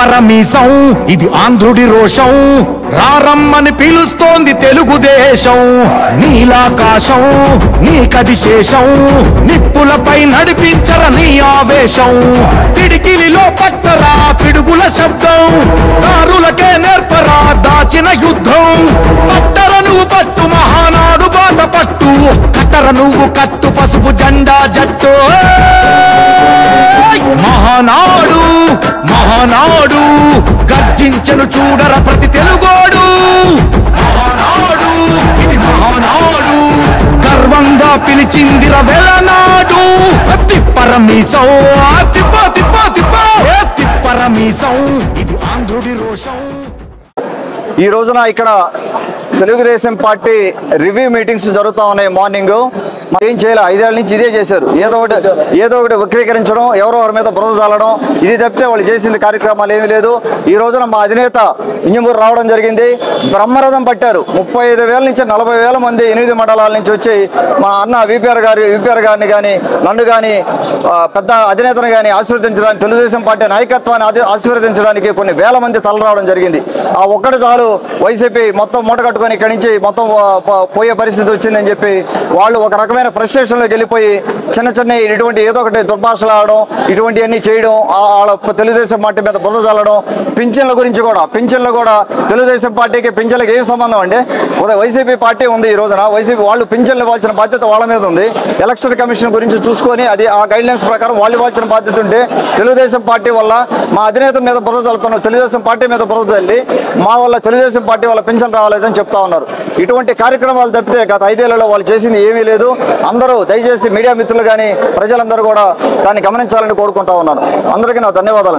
తిప్పరమీసం ఇది ఆంధ్రుడి రోషం రారమ్మని పిలుస్తోంది తెలుగుదేశం నీలాకాశం నీకది శేషం నిప్పులపై నడిపించర నీ ఆవేశం పిడికిలిలో పట్టరా పిడుగుల శబ్దం దారులకే నేర్పరా దాచిన యుద్ధం పట్టర నువ్వు పట్టు మహానాడు బాట పట్టు కట్టర నువ్వు కట్టు పసుపు జెండా జట్టు మహానాడు మహానాడు గర్జించను చూడర ప్రతి తెలుగోడు మహానాడు ఇది మహానాడు గర్వంగా పిలిచిందిర వెలనాడు తిప్పరమీసం తిప్ప తిప్ప తిప్ప తిప్పరమీసం ఇది ఆంధ్రుడి రోషం. ఈ రోజున ఇక్కడ తెలుగుదేశం పార్టీ రివ్యూ మీటింగ్స్ జరుగుతూ ఉన్నాయి. మార్నింగ్ ఏం చేయాలి, 5 ఏళ్ల నుంచి ఇదే చేశారు. ఏదో ఒకటి వక్రీకరించడం, ఎవరెవరి మీద బురద చల్లడం, ఇది తప్పితే వాళ్ళు చేసిన కార్యక్రమాలు ఏమీ లేదు. ఈ రోజున మా అధినేత ఇంజమూరు రావడం జరిగింది. బ్రహ్మరథం పట్టారు. 35,000 నుంచి 40,000 మంది 8 మండలాల నుంచి వచ్చి మా అన్న విపిఆర్ గారిని కానీ నన్ను కానీ పెద్ద అధినేతను కానీ ఆశీర్వదించడానికి, తెలుగుదేశం పార్టీ నాయకత్వాన్ని ఆశీర్వదించడానికి కొన్ని వేల మంది తలరావడం జరిగింది. ఆ ఒక్కటి చాలు వైసీపీ మొత్తం మూట కట్టుకొని ఇక్కడి నుంచి మొత్తం పోయే పరిస్థితి వచ్చిందని చెప్పి వాళ్ళు ఒక రకమైన ఫ్రస్ట్రేషన్లోకి వెళ్ళిపోయి చిన్న ఇటువంటి ఏదో ఒకటి దుర్భాషలు ఆడడం, ఇటువంటివన్నీ చేయడం, తెలుగుదేశం పార్టీ మీద బురద చల్లడం. పింఛన్ల గురించి కూడా తెలుగుదేశం పార్టీకి పింఛన్లకు ఏం సంబంధం అండి? వైసీపీ పార్టీ ఉంది. ఈ రోజున వైసీపీ వాళ్ళు పింఛన్లు ఇవ్వాల్సిన బాధ్యత వాళ్ళ మీద ఉంది. ఎలక్షన్ కమిషన్ గురించి చూసుకొని అది ఆ గైడ్లైన్స్ ప్రకారం వాళ్ళు ఇవ్వాల్సిన బాధ్యత ఉంటే తెలుగుదేశం పార్టీ వల్ల మా అధినేత మీద బురద చల్లుతున్నాం, తెలుగుదేశం పార్టీ మీద బురద చల్లి మా వల్ల తెలుగుదేశం పార్టీ వల్ల పింఛన్ రావాలేదని చెప్తా ఉన్నారు. ఇటువంటి కార్యక్రమాలు తప్పితే గత 5 ఏళ్లలో వాళ్ళు చేసింది ఏమీ లేదు. అందరూ దయచేసి మీడియా మిత్రులు కానీ ప్రజలందరూ కూడా దాన్ని గమనించాలని కోరుకుంటా ఉన్నాను. అందరికీ నా ధన్యవాదాలు.